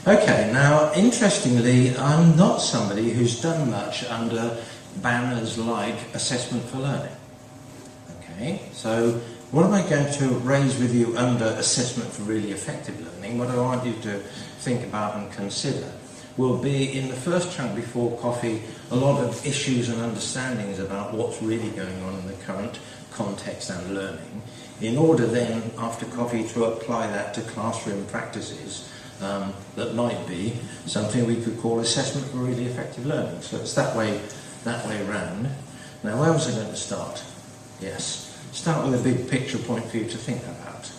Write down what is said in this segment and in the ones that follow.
Okay, now interestingly, I'm not somebody who's done much under banners like assessment for learning. Okay, so what am I going to raise with you under assessment for really effective learning? What I want you to think about and consider will be, in the first chunk before coffee, a lot of issues and understandings about what's really going on in the current context and learning, in order then, after coffee, to apply that to classroom practices that might be something we could call assessment for really effective learning. So it's that way round. Now, where was I going to start? Yes, start with a big picture point for you to think about.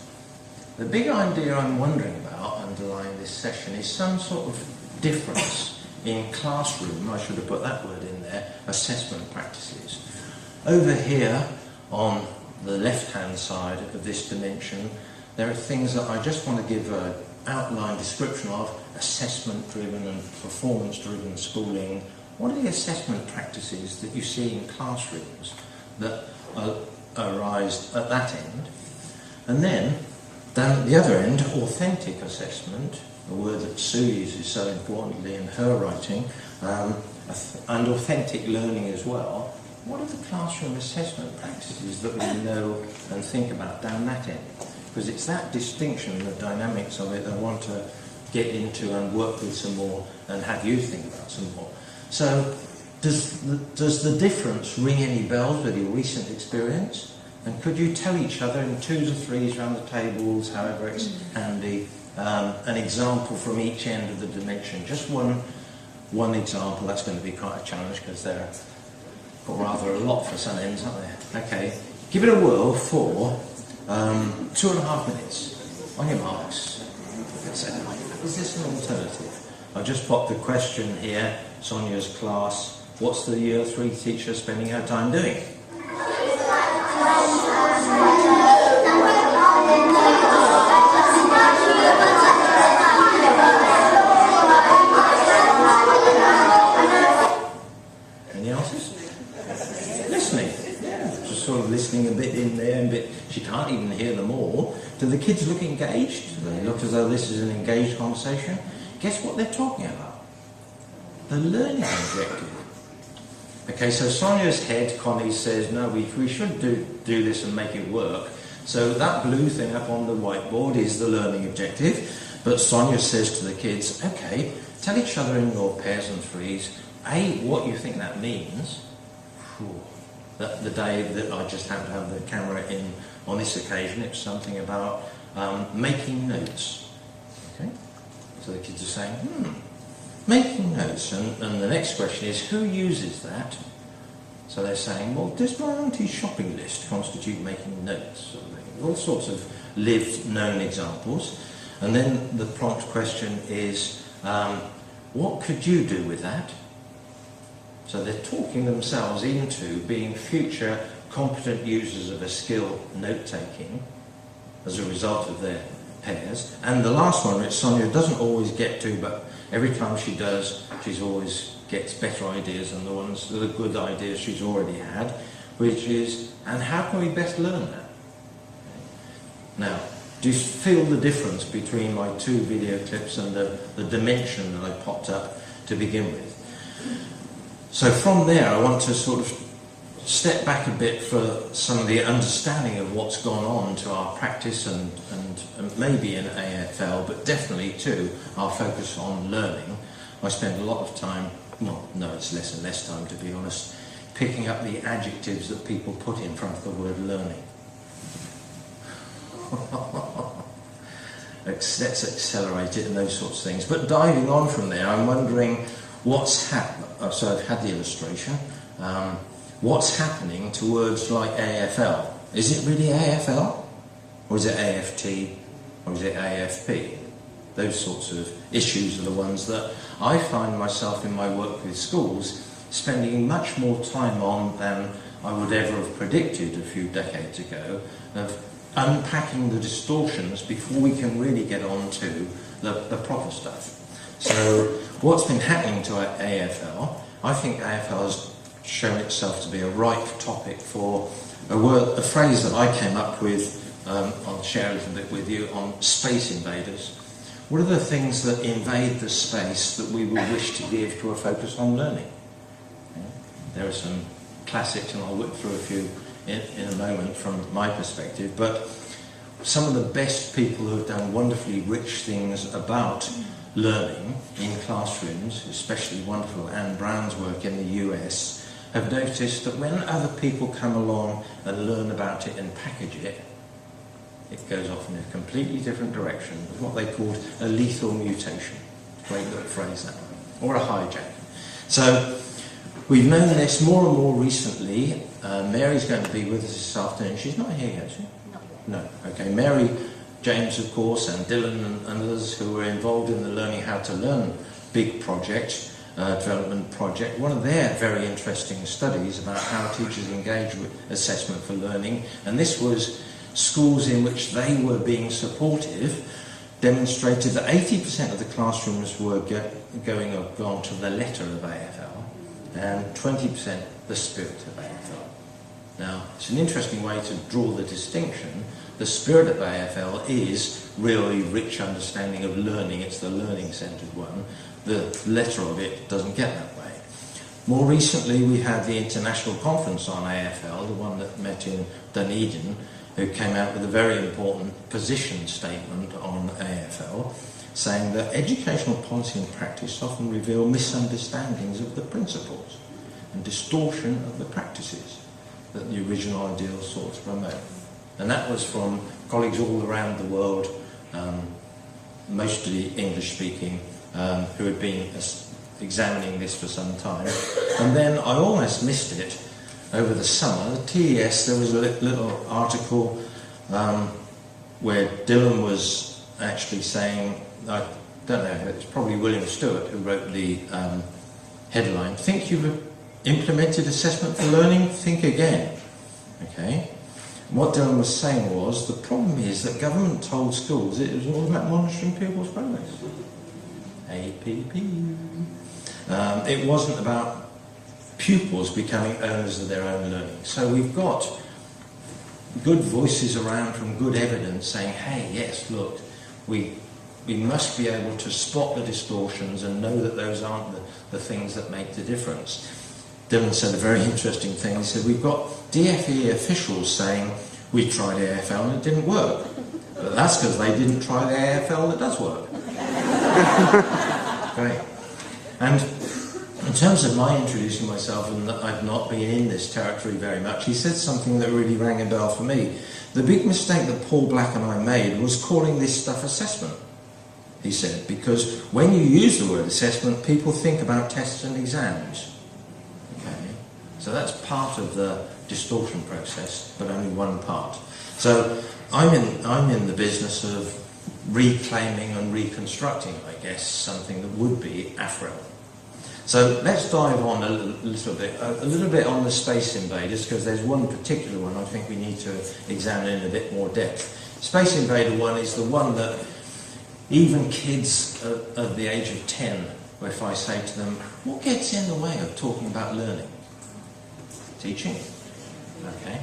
The big idea I'm wondering about underlying this session is some sort of difference in classroom, I should have put that word in there, assessment practices. Over here, on the left-hand side of this dimension, there are things that I just want to give an outline description of: assessment-driven and performance-driven schooling. What are the assessment practices that you see in classrooms that arise at that end? And then, down at the other end, authentic assessment, a word that Sue uses so importantly in her writing, and authentic learning as well. What are the classroom assessment practices that we know and think about down that end? Because it's that distinction, the dynamics of it, I want to get into and work with some more and have you think about some more. So, does the difference ring any bells with your recent experience? And could you tell each other in twos or threes around the tables, however it's handy, an example from each end of the dimension? Just one example. That's going to be quite a challenge because they're rather a lot for some ends, aren't they? Okay, give it a whirl for 2.5 minutes. On your marks. Is this an alternative? I've just popped the question here, Sonia's class. What's the year 3 teacher spending her time doing? Any answers? Listening. Yeah, just sort of listening a bit in there, and bit. She can't even hear them all. Do the kids look engaged? Do they look as though this is an engaged conversation? Guess what they're talking about? The learning objective. Okay, so Sonia's head, Connie, says, no, we should do this and make it work. So that blue thing up on the whiteboard is the learning objective. But Sonia says to the kids, okay, tell each other in your pairs and threes, A, what you think that means. That the day that I just happened to have the camera in on this occasion, it's something about making notes. Okay, so the kids are saying, making notes. And the next question is, who uses that? So they're saying, well, does my auntie's shopping list constitute making notes? All sorts of lived, known examples. And then the prompt question is, what could you do with that? So they're talking themselves into being future competent users of a skill, note-taking, as a result of their pairs. And the last one, which Sonia doesn't always get to, but every time she does, she's always gets better ideas than the ones that are good ideas she's already had, which is, and how can we best learn that? Now, do you feel the difference between my 2 video clips and the dimension that I popped up to begin with? So from there, I want to sort of step back a bit for some of the understanding of what's gone on to our practice and maybe in AFL, but definitely too our focus on learning. I spend a lot of time, well, no, it's less and less time to be honest, picking up the adjectives that people put in front of the word learning. Let's accelerate it and those sorts of things. But diving on from there, I'm wondering what's happened. So I've had the illustration. What's happening to words like AFL? Is it really AFL? Or is it AFT? Or is it AFP? Those sorts of issues are the ones that I find myself in my work with schools spending much more time on than I would ever have predicted a few decades ago, of unpacking the distortions before we can really get on to the proper stuff. So what's been happening to AFL? I think AFL has shown itself to be a ripe topic for a phrase that I came up with, I'll share a little bit with you, on space invaders, what are the things that invade the space that we would wish to give to a focus on learning? Okay. There are some classics, and I'll whip through a few in a moment from my perspective, but some of the best people who have done wonderfully rich things about learning in classrooms, especially wonderful Anne Brown's work in the US, have noticed that when other people come along and learn about it and package it, it goes off in a completely different direction. It's what they called a lethal mutation. Great little phrase, that one. Or a hijack. So we've known this more and more recently. Mary's going to be with us this afternoon. She's not here yet, is she? Not yet. No. Okay. Mary, James, of course, and Dylan and others who were involved in the Learning How to Learn big project, development project. One of their very interesting studies about how teachers engage with assessment for learning, and this was schools in which they were being supportive, demonstrated that 80% of the classrooms were gone to the letter of AFL and 20% the spirit of AFL. Now, it's an interesting way to draw the distinction. The spirit of AFL is really rich understanding of learning. It's the learning-centred one. The letter of it doesn't get that way. More recently, we had the International Conference on AFL, the one that met in Dunedin, who came out with a very important position statement on AFL, saying that educational policy and practice often reveal misunderstandings of the principles and distortion of the practices that the original ideal sought to promote. And that was from colleagues all around the world, mostly English-speaking, who had been examining this for some time. And then I almost missed it over the summer. The TES, there was a little article where Dylan was actually saying, I don't know, it's probably William Stewart who wrote the headline, "Think you've implemented assessment for learning? Think again." Okay. What Dylan was saying was, the problem is that government told schools it was all about monitoring pupils' progress. APP. It wasn't about pupils becoming owners of their own learning. So we've got good voices around from good evidence saying, hey, yes, look, we must be able to spot the distortions and know that those aren't the things that make the difference. Dylan said a very interesting thing. He said, we've got DFE officials saying, we tried AFL and it didn't work. But that's because they didn't try the AFL that does work. Great. And in terms of my introducing myself, and that I've not been in this territory very much, he said something that really rang a bell for me. The big mistake that Paul Black and I made was calling this stuff assessment, he said, because when you use the word assessment, people think about tests and exams. Okay? So that's part of the distortion process, but only one part. So I'm in the business of reclaiming and reconstructing, I guess, something that would be AFREL. So let's dive on a little bit on the Space Invaders, because there's one particular one I think we need to examine in a bit more depth. Space Invader 1 is the one that even kids of the age of 10, if I say to them, what gets in the way of talking about learning? Teaching. Okay.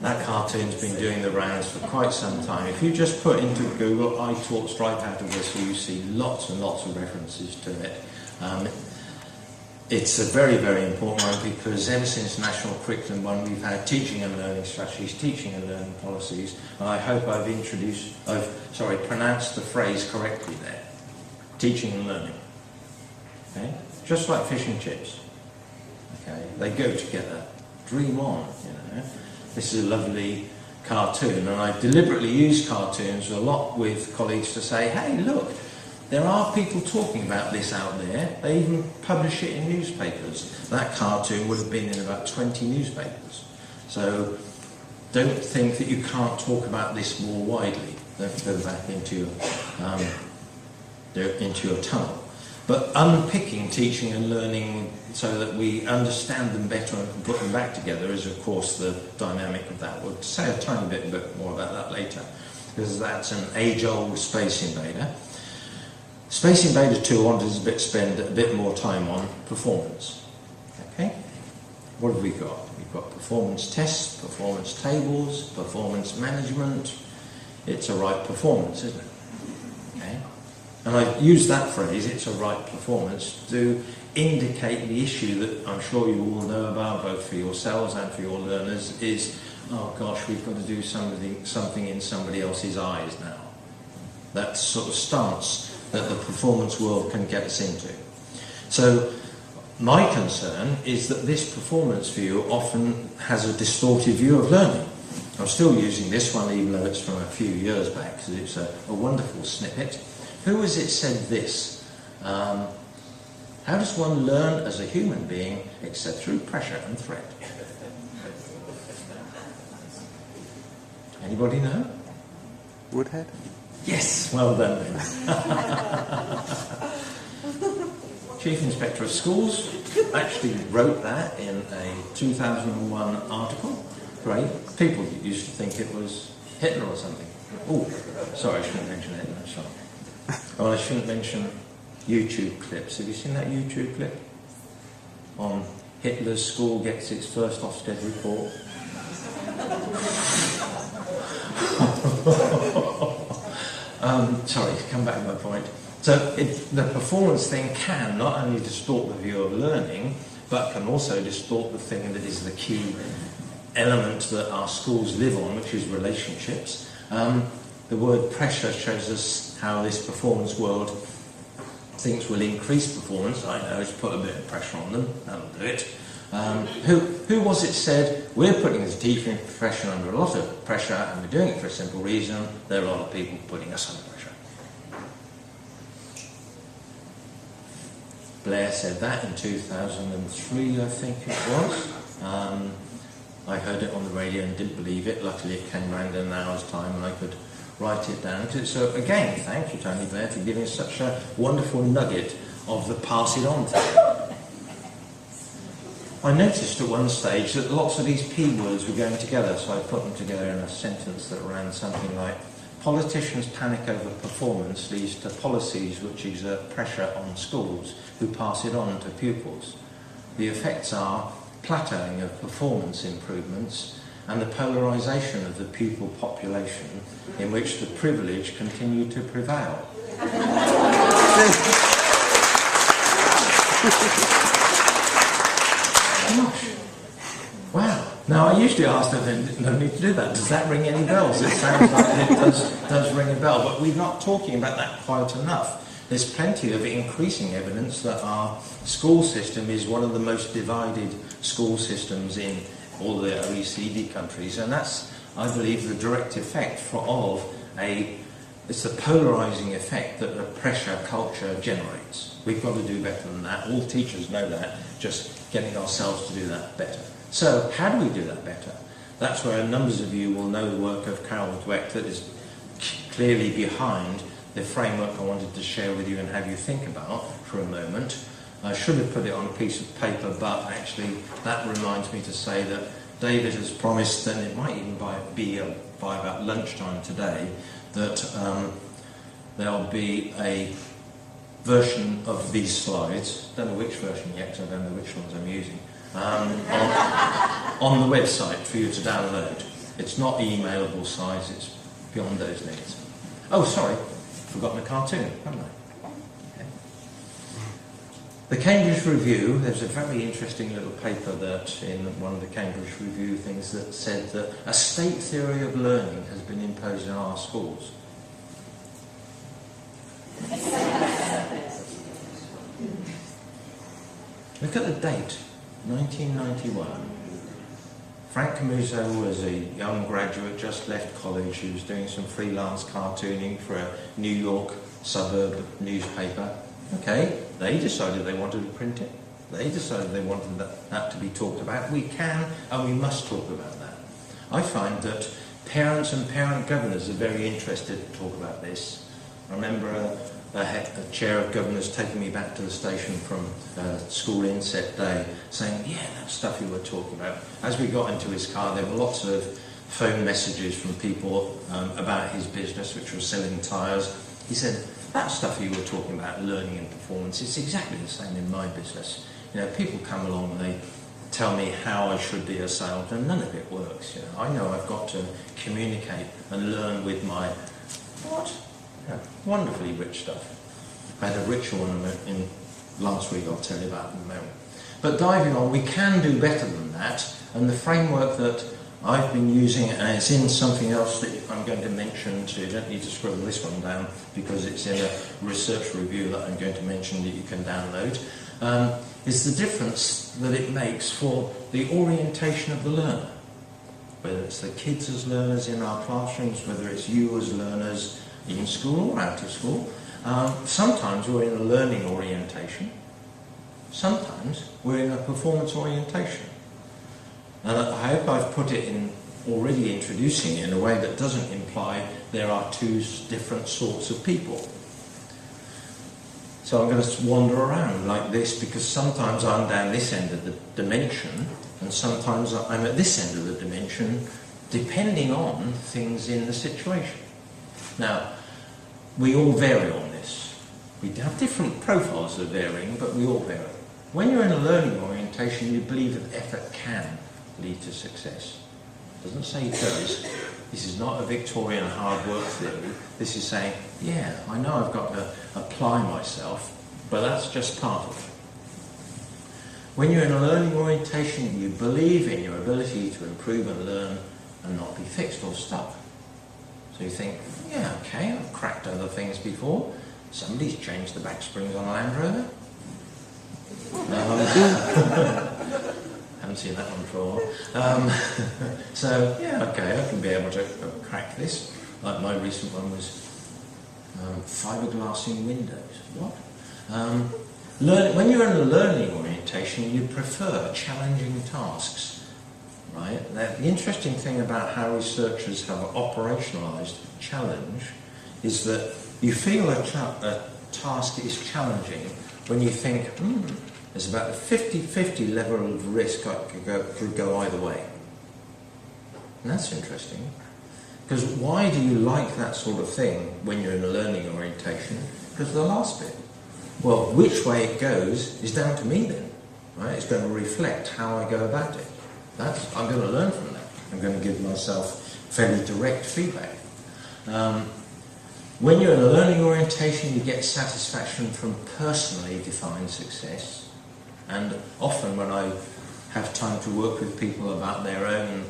That cartoon's been doing the rounds for quite some time. If you just put into Google, I taught Stripe Out of Whistle, you see lots and lots of references to it. It's a very, very important one because ever since National Curriculum 1 we've had teaching and learning strategies, teaching and learning policies, and I hope I've pronounced the phrase correctly there. Teaching and learning. Okay? Just like fish and chips. Okay? They go together. Dream on, you know. This is a lovely cartoon, and I deliberately use cartoons a lot with colleagues to say, hey, look, there are people talking about this out there. They even publish it in newspapers. That cartoon would have been in about 20 newspapers. So don't think that you can't talk about this more widely. Don't go back into your tunnel. But unpicking teaching and learning so that we understand them better and can put them back together is, of course, the dynamic of that. We'll say a tiny bit more about that later, because that's an age-old Space Invader. Space Invader 2 wanted to spend a bit more time on performance. Okay? what have we got? We've got performance tests, performance tables, performance management. It's a right performance, isn't it? Okay. And I use that phrase, it's a right performance, to indicate the issue that I'm sure you all know about, both for yourselves and for your learners, is, oh gosh, we've got to do something in somebody else's eyes now. That sort of stance that the performance world can get us into. So my concern is that this performance view often has a distorted view of learning. I'm still using this one even though it's from a few years back because it's a wonderful snippet. Who was it said this? How does one learn as a human being except through pressure and threat? Anybody know? Woodhead? Yes, well done. Chief Inspector of Schools actually wrote that in a 2001 article. Great. People used to think it was Hitler or something. Oh, sorry, I shouldn't mention Hitler. Sorry. Oh, I shouldn't mention YouTube clips. Have you seen that YouTube clip? On Hitler's school gets its first Ofsted report. Sorry, to come back to my point. So the performance thing can not only distort the view of learning, but can also distort the thing that is the key element that our schools live on, which is relationships. The word pressure shows us how this performance world thinks will increase performance. I know, it's put a bit of pressure on them, that'll do it. Who was it said, we're putting the teaching profession under a lot of pressure and we're doing it for a simple reason, there are a lot of people putting us under pressure. Blair said that in 2003, I think it was. I heard it on the radio and didn't believe it. Luckily it came round in an hour's time and I could write it down. So again, thank you, Tony Blair, for giving us such a wonderful nugget of the pass it on thing. I noticed at one stage that lots of these P words were going together, so I put them together in a sentence that ran something like, politicians panic over performance leads to policies which exert pressure on schools who pass it on to pupils. The effects are plateauing of performance improvements and the polarisation of the pupil population in which the privileged continue to prevail. Gosh. Wow. Now, I usually ask them, no need to do that. Does that ring any bells? It sounds like it does ring a bell, but we're not talking about that quite enough. There's plenty of increasing evidence that our school system is one of the most divided school systems in all the OECD countries, and that's, I believe, the direct effect it's the polarising effect that the pressure culture generates. We've got to do better than that. All teachers know that, just getting ourselves to do that better. So, how do we do that better? That's where numbers of you will know the work of Carol Dweck that is clearly behind the framework I wanted to share with you and have you think about for a moment. I should have put it on a piece of paper, but actually that reminds me to say that David has promised, and it might even be by about lunchtime today, that there'll be a version of these slides, don't know which version yet, because I don't know which ones I'm using, on the website for you to download. It's not emailable size, it's beyond those limits. Oh, sorry, forgotten a cartoon, haven't I? Okay. The Cambridge Review, there's a very interesting little paper that in one of the Cambridge Review things that said that a state theory of learning has been imposed in our schools. Look at the date, 1991. Frank Camuso was a young graduate, just left college. He was doing some freelance cartooning for a New York suburb newspaper. Okay, they decided they wanted to print it. They decided they wanted that to be talked about. We can and we must talk about that. I find that parents and parent governors are very interested to talk about this. I remember a chair of governors taking me back to the station from school inset day saying, yeah, that stuff you were talking about. As we got into his car, there were lots of phone messages from people about his business, which was selling tyres. He said, that stuff you were talking about, learning and performance, it's exactly the same in my business. You know, people come along and tell me how I should be a salesman. None of it works. You know, I know I've got to communicate and learn with my wonderfully rich stuff. I had a richer one in last week. I'll tell you about in a moment. But diving on, we can do better than that. And the framework that I've been using, and it's in something else that I'm going to mention, so you don't need to scribble this one down because it's in a research review that I'm going to mention that you can download, is the difference that it makes for the orientation of the learner. Whether it's the kids as learners in our classrooms, whether it's you as learners in school or out of school. Sometimes we're in a learning orientation, sometimes we're in a performance orientation. And I hope I've put it in, already introducing it in a way that doesn't imply there are two different sorts of people. So I'm going to wander around like this because sometimes I'm down this end of the dimension and sometimes I'm at this end of the dimension, depending on things in the situation. Now, we all vary on this. We have different profiles of varying, but we all vary. When you're in a learning orientation, you believe that effort can lead to success. It doesn't say it does. This is not a Victorian hard work theory. This is saying, yeah, I know I've got to apply myself, but that's just part of it. When you're in a learning orientation, you believe in your ability to improve and learn and not be fixed or stuck. So you think, yeah, okay, I've cracked other things before. Somebody's changed the back springs on a Land Rover. Haven't seen that one for a while. So, yeah, okay, I can be able to crack this. Like my recent one was fiberglassing windows. What? When you're in a learning orientation, you prefer challenging tasks, right? Now, the interesting thing about how researchers have operationalized challenge is that you feel a task is challenging when you think, there's about a 50-50 level of risk could go either way. And that's interesting. Because why do you like that sort of thing when you're in a learning orientation? Because of the last bit. Well, which way it goes is down to me then. Right? It's going to reflect how I go about it. I'm going to learn from that. I'm going to give myself fairly direct feedback. When you're in a learning orientation, you get satisfaction from personally defined success. And often when I have time to work with people about their own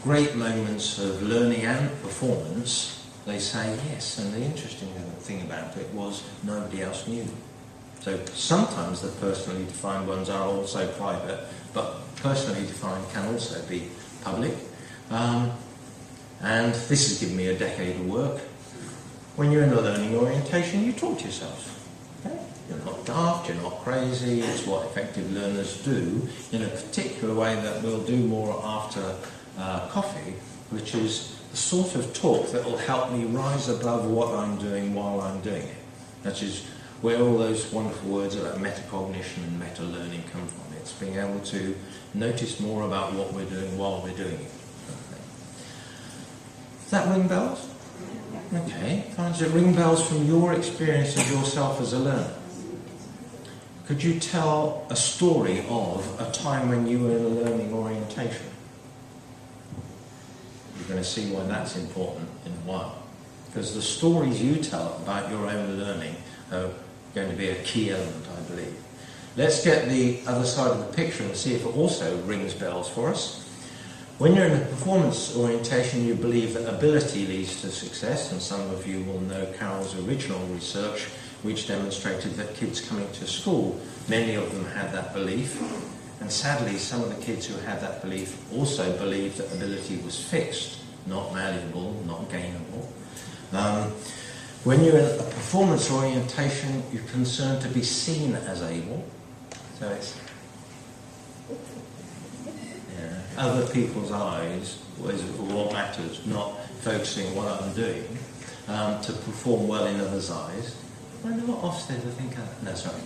great moments of learning and performance, they say yes. And the interesting thing about it was nobody else knew. So sometimes the personally defined ones are also private, but personally defined can also be public. And this has given me a decade of work. When you're in a learning orientation, you talk to yourself. Okay? You're not daft, you're not crazy. It's what effective learners do in a particular way that we'll do more after coffee, which is the sort of talk that will help me rise above what I'm doing while I'm doing it. That is where all those wonderful words about metacognition and meta-learning come from. It's being able to notice more about what we're doing while we're doing it. Does that ring bells? Okay, fine. Does it ring bells from your experience of yourself as a learner? Could you tell a story of a time when you were in a learning orientation? You're going to see why that's important in a while. Because the stories you tell about your own learning are going to be a key element, I believe. Let's get the other side of the picture and see if it also rings bells for us. When you're in a performance orientation, you believe that ability leads to success, and some of you will know Carol's original research, which demonstrated that kids coming to school, many of them had that belief, and sadly some of the kids who had that belief also believed that ability was fixed, not malleable, not gainable. When you're in a performance orientation, you're concerned to be seen as able, so it's other people's eyes is what matters, not focusing on what I'm doing, to perform well in others' eyes. I wonder what Ofsted would think of that. No, sorry.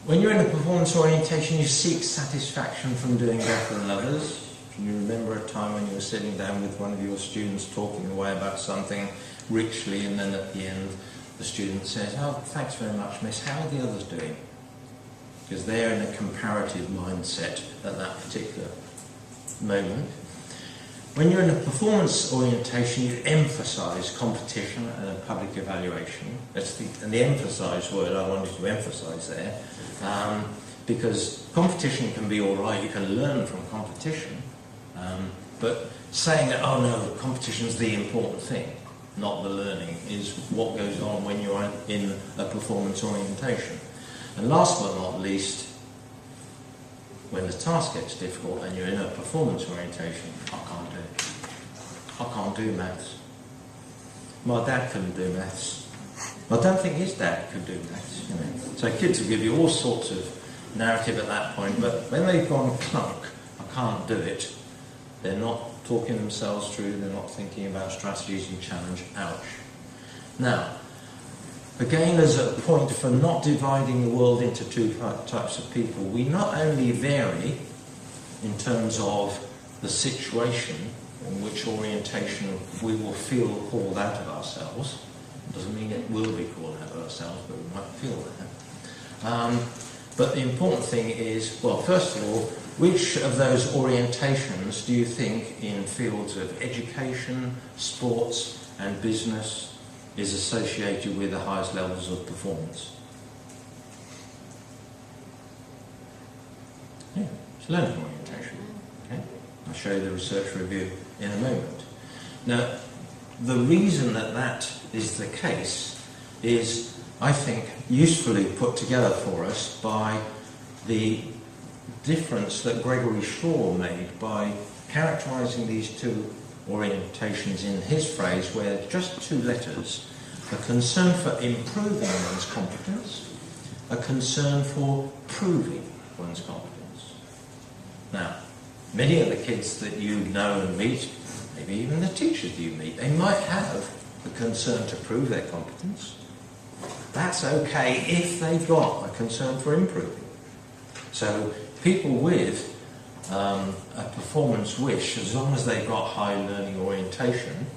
When you're in a performance orientation, you seek satisfaction from doing better than others. Can you remember a time when you were sitting down with one of your students talking away about something richly, and then at the end the student says, "Oh, thanks very much, miss, how are the others doing?" because they're in a comparative mindset at that particular moment. When you're in a performance orientation, you emphasise competition and a public evaluation. And the emphasise word I wanted to emphasise there, because competition can be all right, you can learn from competition, but saying that, oh no, competition's the important thing, not the learning, is what goes on when you're in a performance orientation. And last but not least, when the task gets difficult and you're in a performance orientation, I can't do it. I can't do maths. My dad couldn't do maths. I don't think his dad could do maths. You know. So kids will give you all sorts of narrative at that point, but when they've gone clunk, I can't do it, they're not talking themselves through, they're not thinking about strategies and challenge. Ouch. Now, again, as a point for not dividing the world into two types of people, we not only vary in terms of the situation in which orientation we will feel called out of ourselves. Doesn't mean it will be called out of ourselves, but we might feel that. But the important thing is, well, first of all, which of those orientations do you think in fields of education, sports and business is associated with the highest levels of performance? Yeah, it's learning orientation. Okay? I'll show you the research review in a moment. Now, the reason that that is the case is, I think, usefully put together for us by the difference that Gregory Shaw made by characterising these two orientations in his phrase, where just two letters, a concern for improving one's competence, a concern for proving one's competence. Now, many of the kids that you know and meet, maybe even the teachers you meet, they might have a concern to prove their competence. That's okay if they've got a concern for improving. So people with a performance wish, as long as they've got high learning orientation,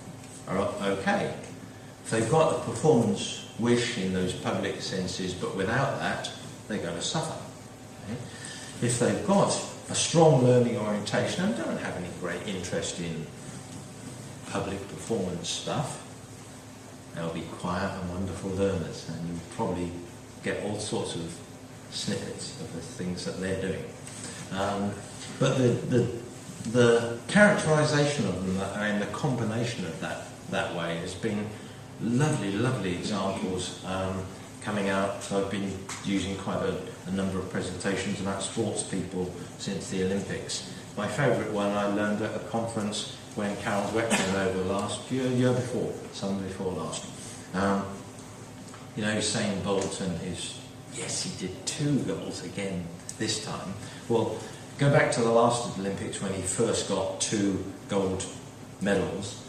are okay. If they've got a performance wish in those public senses, but without that, they're going to suffer. Okay? If they've got a strong learning orientation and don't have any great interest in public performance stuff, they'll be quiet and wonderful learners, and you'll probably get all sorts of snippets of the things that they're doing. But the characterisation of them and the combination of that way has been lovely examples coming out. I've been using quite a number of presentations about sports people since the Olympics. My favourite one I learned at a conference when Carol Watkins was over last year before, summer before last. You know, Usain Bolt and his, yes, he did 2 goals again this time. Well, go back to the last Olympics when he first got 2 gold medals.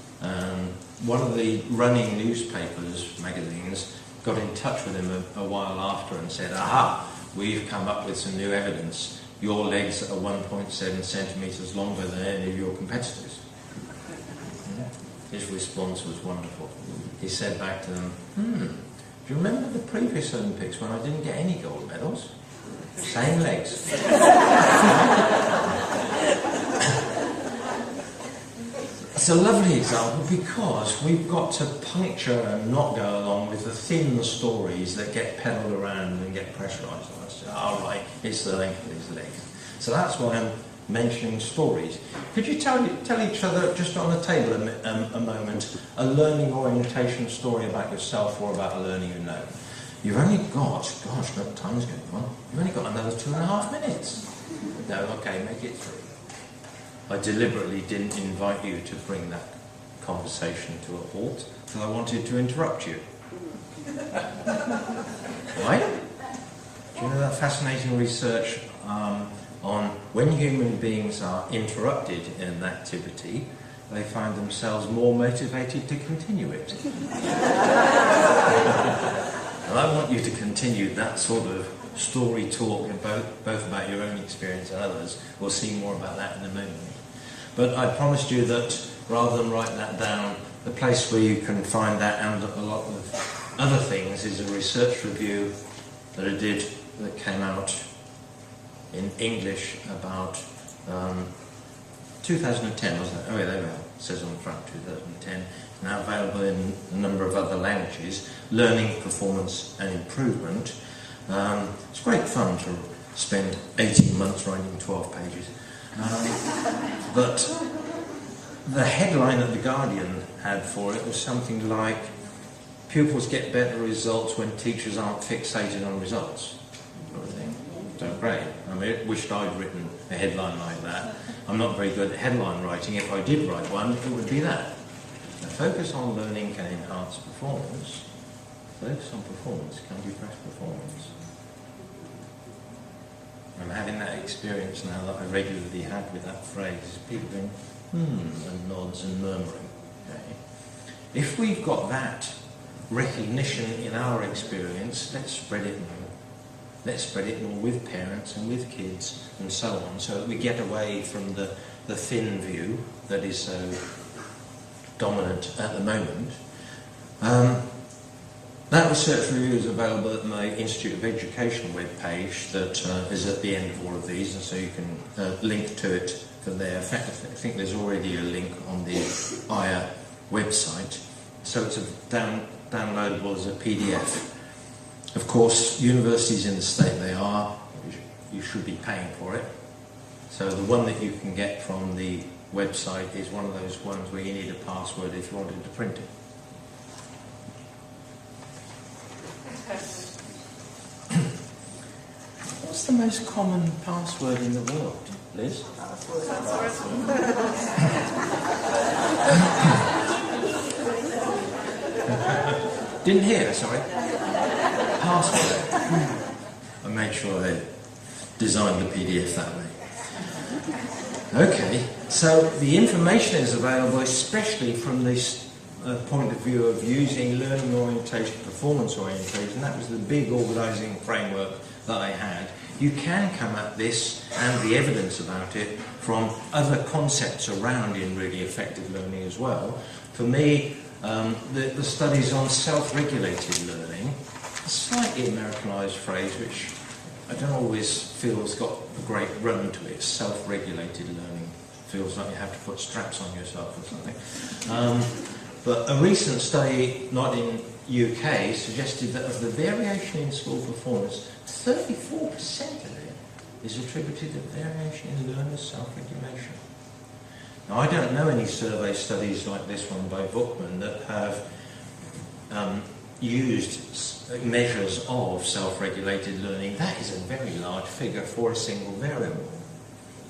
One of the running newspapers, magazines, got in touch with him a while after and said, aha, we've come up with some new evidence. Your legs are 1.7 centimetres longer than any of your competitors. His response was wonderful. He said back to them, do you remember the previous Olympics when I didn't get any gold medals? Same legs. It's a lovely example because we've got to puncture and not go along with the thin stories that get peddled around and get pressurised on us. All right, it's the length of his legs. So that's why I'm mentioning stories. Could you tell each other, just on the table a moment, a learning orientation story about yourself or about a learning you know? You've only got, gosh, no, time's going on. You've only got another 2.5 minutes. No, okay, make it 3. I deliberately didn't invite you to bring that conversation to a halt, because I wanted to interrupt you. Why? Do you know that fascinating research on when human beings are interrupted in an activity, they find themselves more motivated to continue it. And I want you to continue that sort of story talk, both about your own experience and others. We'll see more about that in a moment. But I promised you that rather than write that down, the place where you can find that and a lot of other things is a research review that I did that came out in English about 2010, wasn't it? Oh yeah, there we are. It says on the front 2010. Now available in a number of other languages. Learning, Performance and Improvement. It's great fun to spend 18 months writing 12 pages. But the headline that The Guardian had for it was something like, pupils get better results when teachers aren't fixated on results. So great. I mean, I wished I'd written a headline like that. I'm not very good at headline writing. If I did write one, it would be that. A focus on learning can enhance performance. Focus on performance can depress performance. I'm having that experience now that I regularly have with that phrase. People going, and nods and murmuring. Okay. If we've got that recognition in our experience, let's spread it more. Let's spread it more with parents and with kids and so on, so that we get away from the thin view that is so dominant at the moment. That research review is available at my Institute of Education webpage that is at the end of all of these, and so you can link to it from there. In fact, I think there's already a link on the AAIA website, so it's downloadable as a PDF. Of course, universities in the state they are, you should be paying for it. So the one that you can get from the website is one of those ones where you need a password if you wanted to print it. What's the most common password in the world, Liz? Didn't hear, sorry. Password. I made sure they designed the PDF that way. Okay, so the information is available especially from this point of view of using learning orientation, performance orientation. That was the big organising framework that I had. You can come at this and the evidence about it from other concepts around in really effective learning as well. For me, the studies on self-regulated learning, a slightly Americanized phrase which I don't always feel has got a great run to it. Self-regulated learning feels like you have to put straps on yourself or something. But a recent study, not in UK, suggested that of the variation in school performance, 34% of it is attributed to variation in learners' self-regulation. Now, I don't know any survey studies like this one by Bookman that have used measures of self-regulated learning. That is a very large figure for a single variable.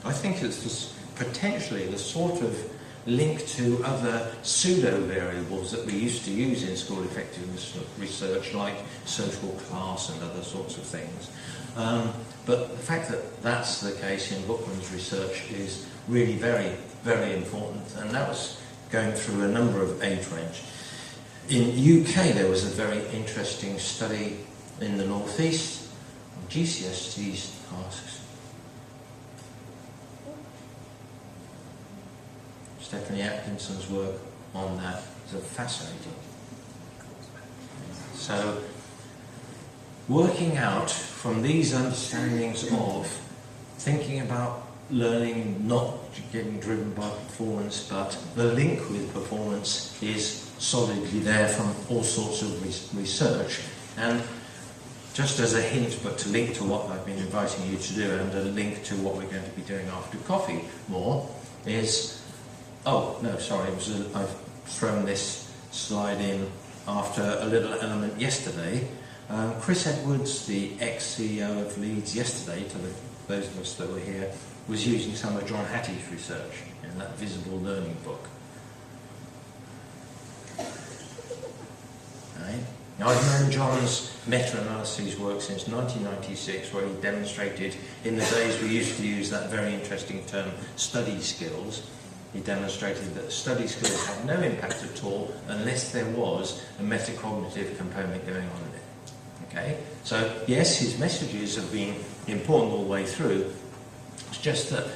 I think it's potentially the sort of link to other pseudo-variables that we used to use in school effectiveness research, like social class and other sorts of things. But the fact that that's the case in Bookman's research is really very, very important, and that was going through a number of age range. In UK there was a very interesting study in the northeast on GCSE tasks. Stephanie Atkinson's work on that is fascinating. So, working out from these understandings of thinking about learning not getting driven by performance, but the link with performance is solidly there from all sorts of research. And just as a hint, but to link to what I've been inviting you to do, and a link to what we're going to be doing after coffee more, is I've thrown this slide in after a little element yesterday. Chris Edwards, the ex-CEO of Leeds yesterday, to those of us that were here, was using some of John Hattie's research in that Visible Learning book. Right? Now, I've known John's meta-analyses work since 1996, where he demonstrated, in the days we used to use that very interesting term, study skills, he demonstrated that study skills had no impact at all unless there was a metacognitive component going on in it. Okay? So, yes, his messages have been important all the way through. It's just that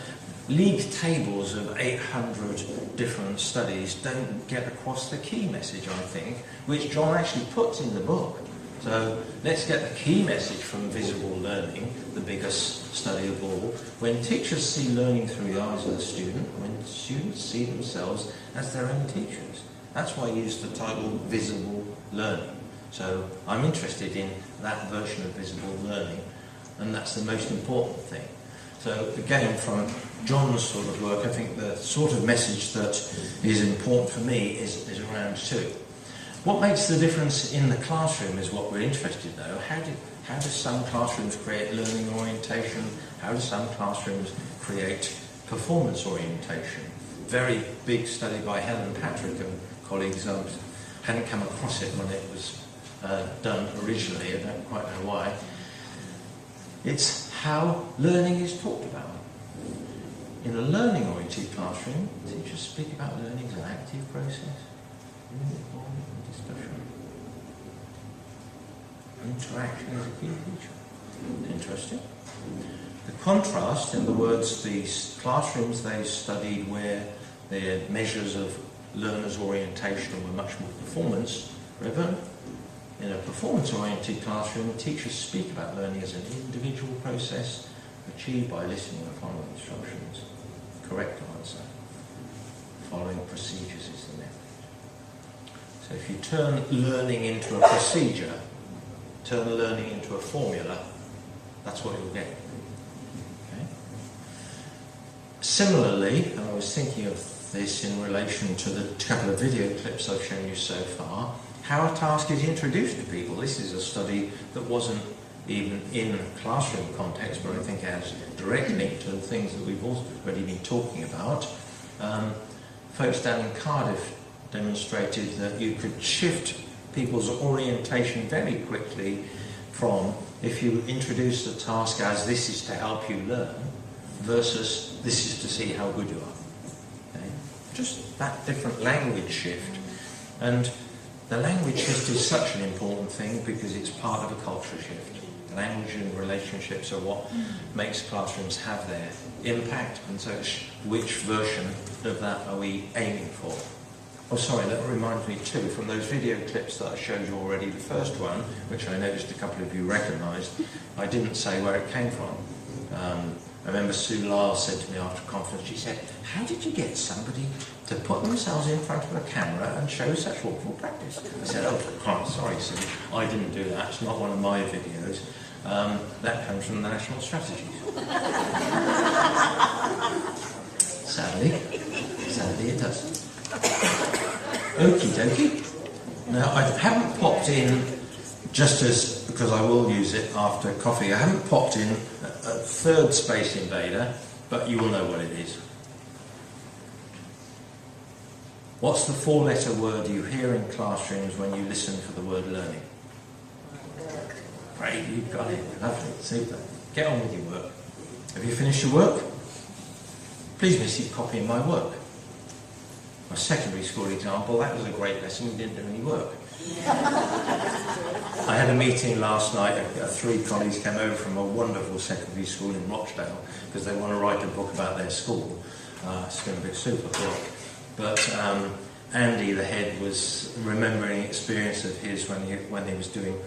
league tables of 800 different studies don't get across the key message, I think, which John actually puts in the book. So let's get the key message from visible learning, the biggest study of all. When teachers see learning through the eyes of the student, when students see themselves as their own teachers. That's why I use the title visible learning. So I'm interested in that version of visible learning, and that's the most important thing. So again, from John's sort of work, I think the sort of message that is important for me is around two. What makes the difference in the classroom is what we're interested in, though. How do some classrooms create learning orientation? How do some classrooms create performance orientation? Very big study by Helen Patrick and colleagues. I hadn't come across it when it was done originally. I don't quite know why. It's how learning is talked about. In a learning-oriented classroom, teachers speak about learning as an active process. Discussion. Interaction is a key feature. Interesting. The contrast, in other words, these classrooms they studied where their measures of learners' orientation were much more performance-driven. In a performance-oriented classroom, teachers speak about learning as an individual process achieved by listening and following instructions. Correct answer. Following procedures is the method. So if you turn learning into a procedure, turn learning into a formula, that's what you'll get. Okay? Similarly, and I was thinking of this in relation to the couple of video clips I've shown you so far, how a task is introduced to people. This is a study that wasn't even in classroom context, but I think has direct link to the things that we've already been talking about. Folks down in Cardiff demonstrated that you could shift people's orientation very quickly from if you introduce the task as this is to help you learn versus this is to see how good you are. Okay? Just that different language shift. And the language shift is such an important thing because it's part of a culture shift. Language and relationships are what makes classrooms have their impact, and so which version of that are we aiming for? Oh, sorry, that reminds me too, from those video clips that I showed you already, the first one, which I noticed a couple of you recognised, I didn't say where it came from. I remember Sue Lyle said to me after a conference, she said, how did you get somebody to put themselves in front of a camera and show such awful practice? I said, oh, sorry Sue, I didn't do that, it's not one of my videos. That comes from the national strategies. Sadly it does. Okie dokie. Now I haven't popped in, because I will use it after coffee, I haven't popped in a third Space Invader, but you will know what it is. What's the four-letter word you hear in classrooms when you listen for the word learning? Great, you've got it. Lovely, super. Get on with your work. Have you finished your work? Please receive a copy of my work. My secondary school example, that was a great lesson, we didn't do any work. I had a meeting last night, three colleagues came over from a wonderful secondary school in Rochdale because they want to write a book about their school. It's going to be a super book. But Andy, the head, was remembering an experience of his when he was doing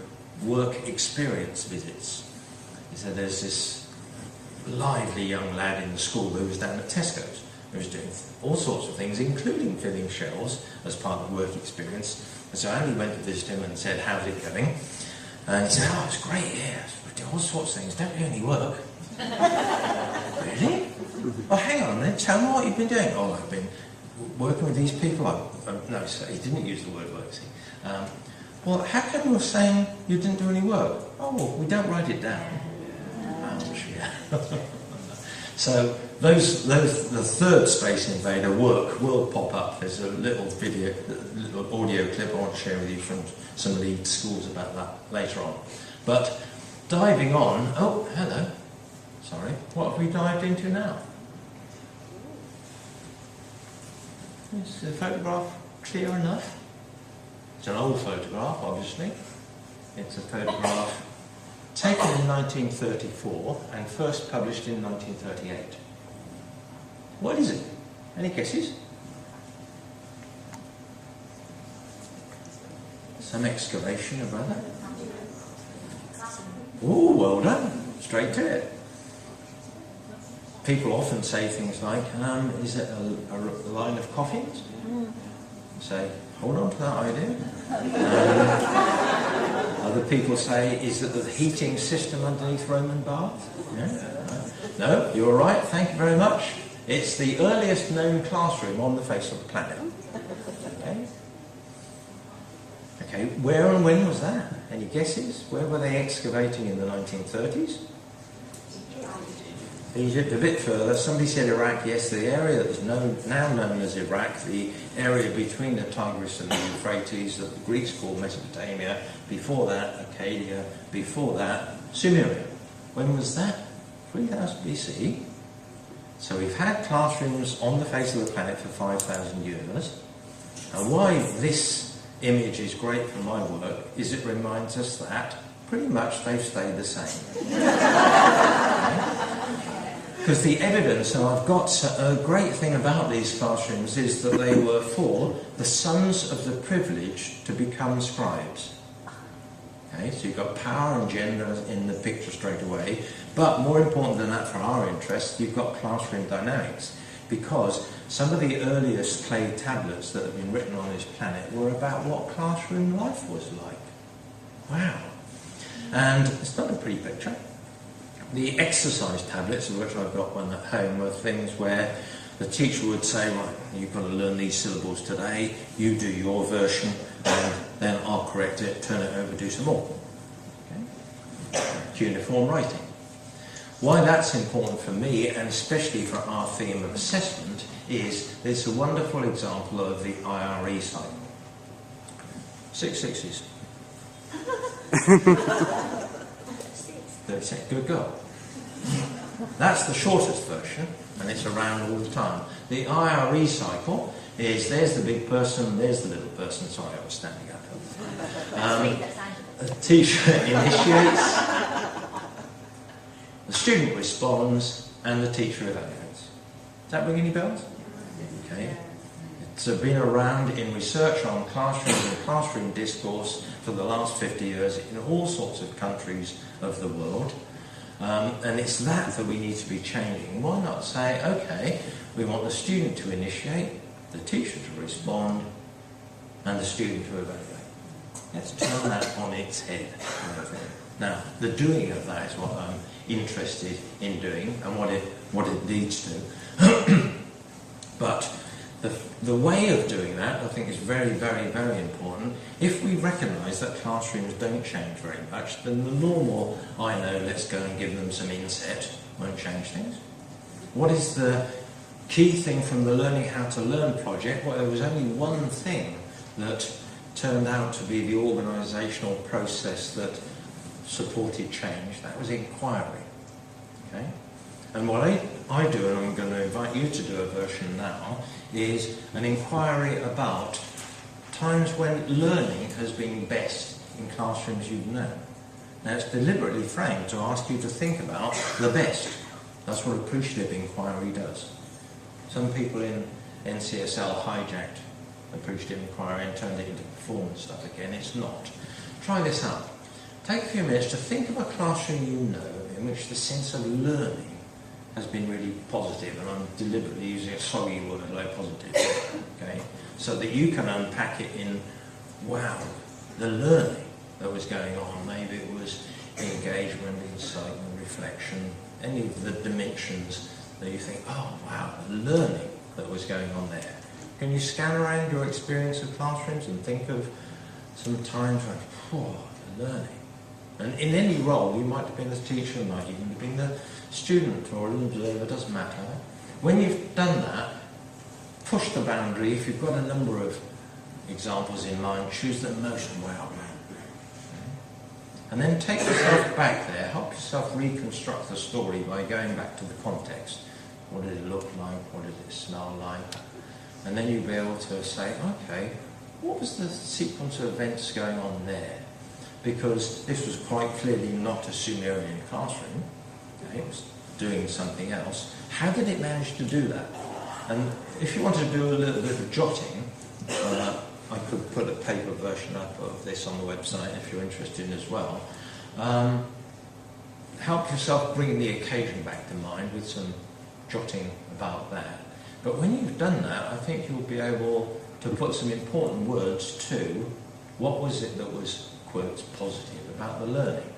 work experience visits. He said there's this lively young lad in the school who was down at Tesco's. He was doing all sorts of things, including filling shelves as part of the work experience. And so Andy went to visit him and said, how's it going? And he said, oh, it's great, yeah, we do all sorts of things, don't do any work. Really? Oh, hang on a minute, tell me what you've been doing. Oh, I've been working with these people. No, so he didn't use the word work, see. Well, how come you're saying you didn't do any work? Oh, well, we don't write it down. Ouch, yeah. So the third Space Invader work will pop up. There's a little audio clip I want to share with you from some of the schools about that later on. But diving on, oh, hello. Sorry, what have we dived into now? Is the photograph clear enough? It's an old photograph, obviously. It's a photograph taken in 1934 and first published in 1938. What is it? Any guesses? Some excavation about that? Oh, well done. Straight to it. People often say things like, is it a line of coffins? Say, hold on to that idea. Other people say, is it the heating system underneath Roman baths? Yeah. No, you're right, thank you very much. It's the earliest known classroom on the face of the planet. Okay. Okay, where and when was that? Any guesses? Where were they excavating in the 1930s? Egypt, a bit further. Somebody said Iraq. Yes, the area that is now known as Iraq, the area between the Tigris and the Euphrates that the Greeks called Mesopotamia, before that Arcadia, before that Sumeria. When was that? 3000 BC. So we've had classrooms on the face of the planet for 5,000 years. And why this image is great for my work is it reminds us that pretty much they've stayed the same. Because the evidence, and I've got a great thing about these classrooms, is that they were for the sons of the privileged to become scribes. Okay, so you've got power and gender in the picture straight away, but more important than that for our interest, you've got classroom dynamics, because some of the earliest clay tablets that have been written on this planet were about what classroom life was like. Wow. And it's not a pretty picture. The exercise tablets, of which I've got one at home, were things where the teacher would say, right, you've got to learn these syllables today, you do your version, and then I'll correct it, turn it over, do some more. Okay? Cuneiform writing. Why that's important for me, and especially for our theme of assessment, is there's a wonderful example of the IRE cycle. 6 sixes. 36. Good girl. That's the shortest version, and it's around all the time. The IRE cycle is, there's the big person, there's the little person. Sorry, I was standing up. The teacher initiates, the student responds, and the teacher evaluates. Does that ring any bells? Okay. It's been around in research on classrooms and classroom discourse for the last 50 years in all sorts of countries of the world. And it's that we need to be changing. Why not say, okay, we want the student to initiate, the teacher to respond, and the student to evaluate. Let's turn that on its head. Now, the doing of that is what I'm interested in doing and what it leads to. But the way of doing that, I think, is very, very, very important. If we recognise that classrooms don't change very much, then the normal, I know, let's go and give them some inset, won't change things. What is the key thing from the Learning How to Learn project? Well, there was only one thing that turned out to be the organisational process that supported change. That was inquiry. Okay? And what I do, and I'm going to invite you to do a version now, is an inquiry about times when learning has been best in classrooms you've known. Now, it's deliberately framed to ask you to think about the best. That's what appreciative inquiry does. Some people in NCSL hijacked appreciative inquiry and turned it into performance stuff again. It's not. Try this out. Take a few minutes to think of a classroom you know in which the sense of learning has been really positive, and I'm deliberately using a soggy word like positive, okay, so that you can unpack it in, wow, the learning that was going on. Maybe it was engagement, insight, and reflection, any of the dimensions that you think, oh wow, the learning that was going on there. Can you scan around your experience of classrooms and think of some times like, oh, the learning? And in any role, you might have been the teacher, might even have been the student or an observer, doesn't matter. When you've done that, push the boundary. If you've got a number of examples in mind, choose the most wow. And then take yourself back there, help yourself reconstruct the story by going back to the context. What did it look like? What did it smell like? And then you'll be able to say, okay, what was the sequence of events going on there? Because this was quite clearly not a Sumerian classroom. Okay, it was doing something else. How did it manage to do that? And if you want to do a little bit of jotting, I could put a paper version up of this on the website if you're interested as well. help yourself bring the occasion back to mind with some jotting about that. But when you've done that, I think you'll be able to put some important words to what was it that was, quotes, positive about the learning.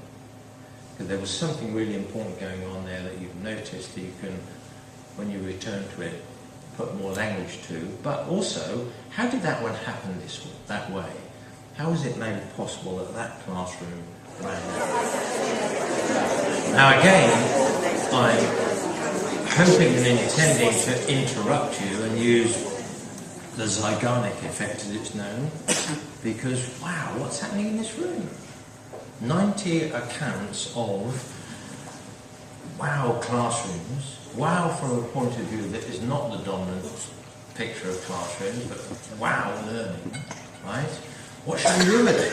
Because there was something really important going on there that you've noticed that you can, when you return to it, put more language to. But also, how did that one happen that way? How was it made possible that that classroom ran? Now again, I'm hoping and intending to interrupt you and use the Zeigarnik effect as it's known, because wow, what's happening in this room? 90 accounts of wow classrooms, wow from a point of view that is not the dominant picture of classrooms, but wow learning, right? What should we do with it?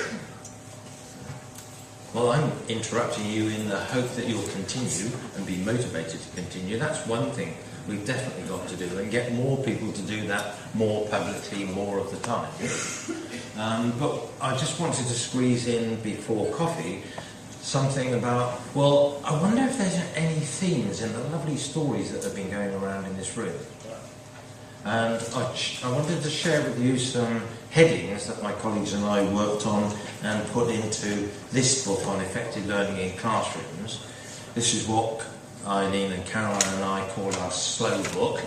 Well, I'm interrupting you in the hope that you'll continue and be motivated to continue. That's one thing we've definitely got to do, and get more people to do that more publicly, more of the time. But I just wanted to squeeze in before coffee something about, well, I wonder if there's any themes in the lovely stories that have been going around in this room. And I wanted to share with you some headings that my colleagues and I worked on and put into this book on effective learning in classrooms. This is what Eileen and Caroline and I call our slow book,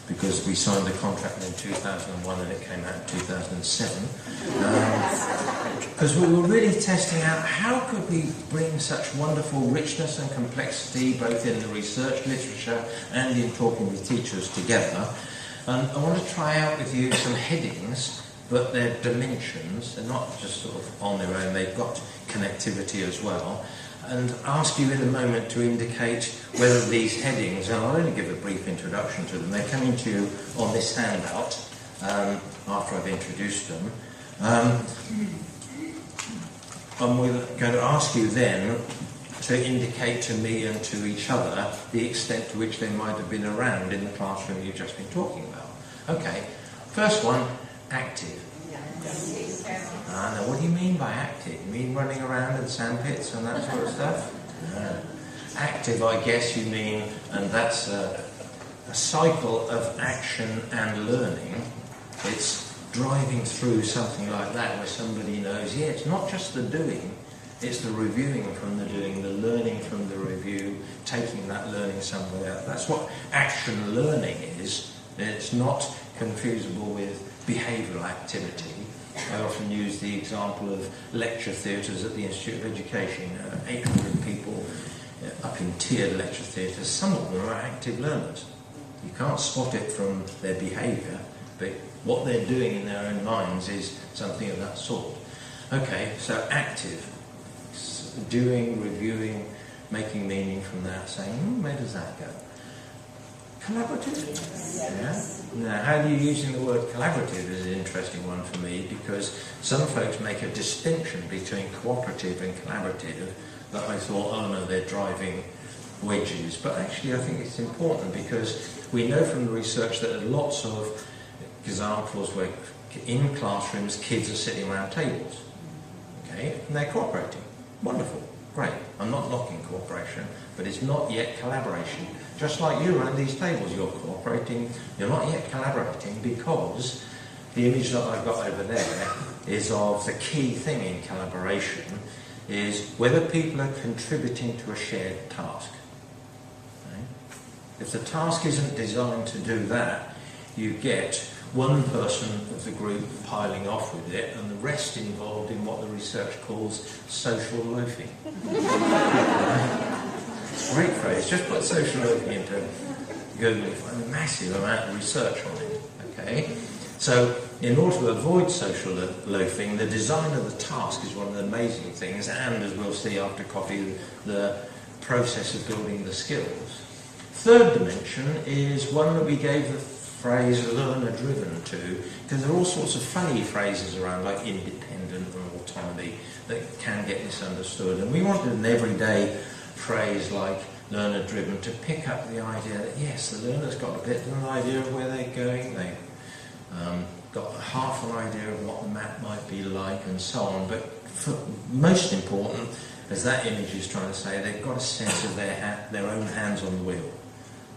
because we signed a contract in 2001 and it came out in 2007. Because we were really testing out how could we bring such wonderful richness and complexity both in the research literature and in talking with teachers together. And I want to try out with you some headings, but they're dimensions. They're not just sort of on their own, they've got connectivity as well. And ask you in a moment to indicate whether these headings, and I'll only give a brief introduction to them, they're coming to you on this handout after I've introduced them. And we're going to ask you then to indicate to me and to each other the extent to which they might have been around in the classroom you've just been talking about. Okay, first one, active. Now what do you mean by active? You mean running around in sandpits and that sort of stuff? No. Active, I guess you mean, and that's a cycle of action and learning. It's driving through something like that where somebody knows, yeah, it's not just the doing, it's the reviewing from the doing, the learning from the review, taking that learning somewhere else. That's what action learning is. It's not confusable with behavioural activity. I often use the example of lecture theatres at the Institute of Education. 800 people up in tiered lecture theatres. Some of them are active learners. You can't spot it from their behaviour, but what they're doing in their own minds is something of that sort. Okay, so active. Doing, reviewing, making meaning from that, saying, where does that go? Collaborative? Yeah. Now, how do you using the word collaborative is an interesting one for me, because some folks make a distinction between cooperative and collaborative that I thought, oh no, they're driving wedges. But actually I think it's important, because we know from the research that there are lots of examples where in classrooms kids are sitting around tables, okay, and they're cooperating. Wonderful, great. I'm not knocking cooperation, but it's not yet collaboration. Just like you around these tables, you're cooperating, you're not yet collaborating, because the image that I've got over there is of the key thing in collaboration is whether people are contributing to a shared task. Okay? If the task isn't designed to do that, you get one person of the group piling off with it and the rest involved in what the research calls social loafing. Great phrase. Just put social loafing into Google, you find a massive amount of research on it. Okay, so in order to avoid social loafing, the design of the task is one of the amazing things, and as we'll see after coffee, the process of building the skills. Third dimension is one that we gave the phrase learner-driven to, because there are all sorts of funny phrases around, like independent and autonomy, that can get misunderstood, and we wanted an everyday phrase like learner-driven to pick up the idea that yes, the learner's got a bit of an idea of where they're going, they've got half an idea of what the map might be like and so on, but most important, as that image is trying to say, they've got a sense of their own hands on the wheel.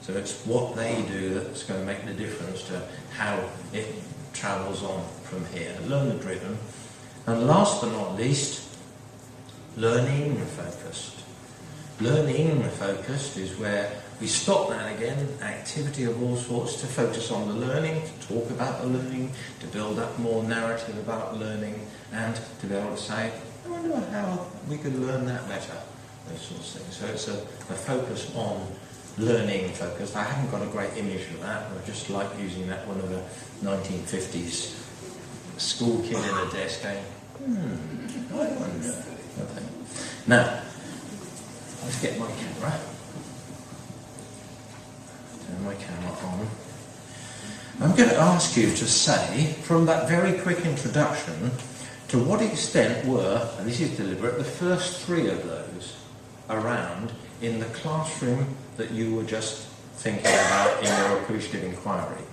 So it's what they do that's going to make the difference to how it travels on from here. Learner driven. And last but not least, learning focused. Learning focused is where we stop that again, activity of all sorts, to focus on the learning, to talk about the learning, to build up more narrative about learning, and to be able to say, I wonder how we could learn that better, those sorts of things. So it's a focus on learning focused. I haven't got a great image of that, I just like using that one of the 1950s school kid in a desk going, I wonder. Okay. Now, let's get my camera. Turn my camera on. I'm going to ask you to say, from that very quick introduction, to what extent were, and this is deliberate, the first three of those around in the classroom that you were just thinking about in your appreciative inquiry.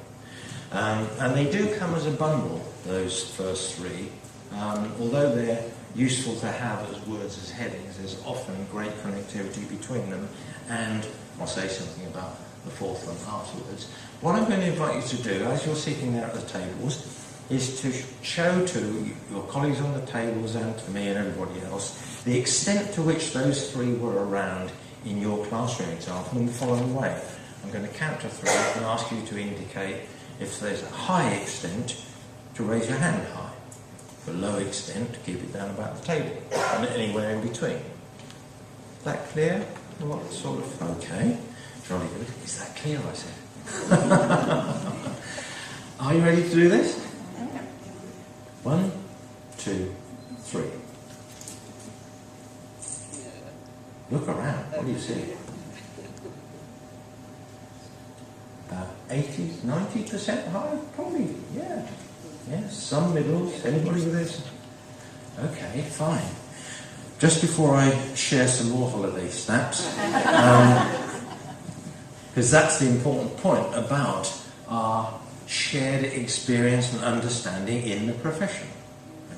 And they do come as a bundle, those first three. Although they're useful to have as words, as headings, there's often great connectivity between them, and I'll say something about the fourth one afterwards. What I'm going to invite you to do, as you're sitting there at the tables, is to show to your colleagues on the tables and to me and everybody else the extent to which those three were around in your classroom example in the following way. I'm going to count to three and ask you to indicate if there's a high extent to raise your hand high. For low extent, to keep it down about the table, and anywhere in between. Is that clear? What sort of, okay. Jolly good. Is that clear, I said? Are you ready to do this? 1, 2, 3. Look around, what do you see? About 80, 90% high? Probably, yeah. Yes, some middles. Anybody with this? Okay, fine. Just before I share some more holiday snaps, because that's the important point about our shared experience and understanding in the profession.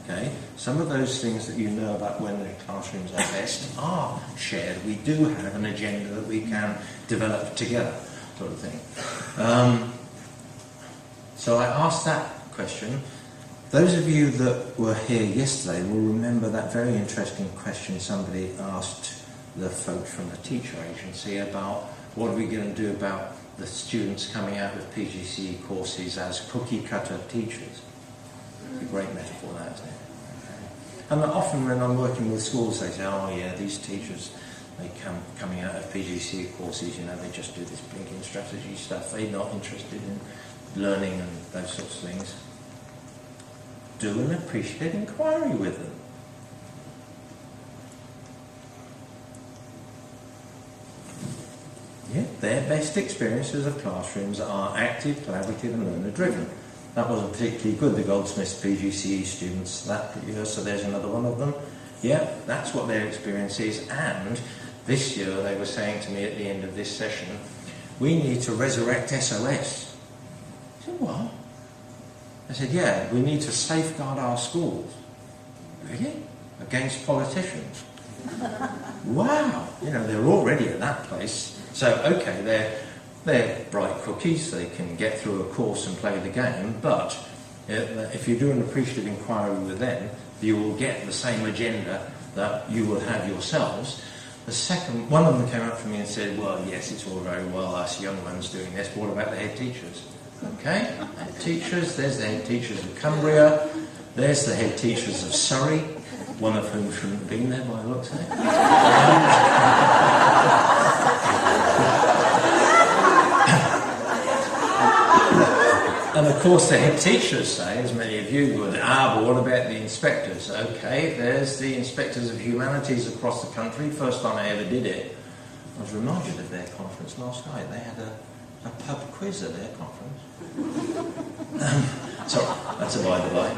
Okay, some of those things that you know about when the classrooms are best are shared. We do have an agenda that we can develop together, sort of thing. So I asked that question. Those of you that were here yesterday will remember that very interesting question somebody asked the folks from the teacher agency about what are we going to do about the students coming out of PGCE courses as cookie cutter teachers. It's a great metaphor, that, isn't it? Okay. And often when I'm working with schools they say, oh yeah, these teachers, they coming out of PGCE courses, you know, they just do this blinking strategy stuff, they're not interested in learning and those sorts of things. Do an appreciative inquiry with them. Yeah, their best experiences of classrooms are active, collaborative and learner-driven. That wasn't particularly good, the Goldsmiths PGCE students that year, so there's another one of them. Yeah, that's what their experience is, and this year they were saying to me at the end of this session, we need to resurrect SOS. I said, what? I said, yeah, we need to safeguard our schools. Really? Against politicians? Wow! You know, they're already at that place. So, okay, they're bright cookies, they can get through a course and play the game, but if you do an appreciative inquiry with them, you will get the same agenda that you will have yourselves. The second, one of them came up to me and said, well, yes, it's all very well, us young ones doing this, but what about the head teachers? Okay, head teachers, there's the head teachers of Cumbria, there's the head teachers of Surrey, one of whom shouldn't have been there by the looks of it. And of course the head teachers say, as many of you would, but what about the inspectors? Okay, there's the inspectors of humanities across the country. First time I ever did it, I was reminded of their conference last night. They had a pub quiz at their conference. Sorry, that's a by the by.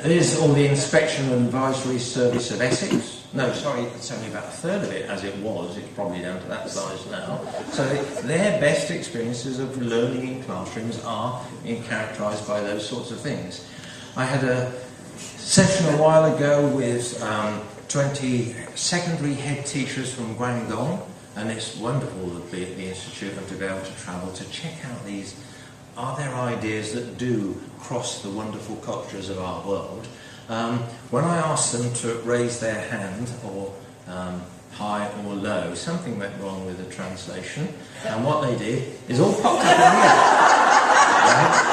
There's all the Inspection and Advisory Service of Essex. No, sorry, it's only about a third of it as it was. It's probably down to that size now. So their best experiences of learning in classrooms are characterised by those sorts of things. I had a session a while ago with 20 secondary head teachers from Guangdong, and it's wonderful to be at the Institute and to be able to travel to check out these. Are there ideas that do cross the wonderful cultures of our world? When I asked them to raise their hand, or high or low, something went wrong with the translation, and what they did is all popped up in the air. Right?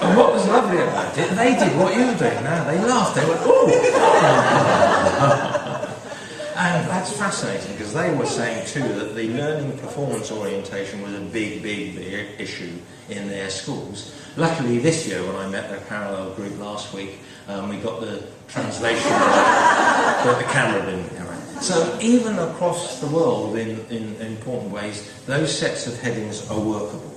And what was lovely about it, they did what you're doing now. They laughed, they went, ooh! And that's fascinating, because they were saying too that the learning performance orientation was a big issue in their schools. Luckily this year, when I met the parallel group last week, we got the translation right, but the camera didn't come right. So even across the world in important ways, those sets of headings are workable.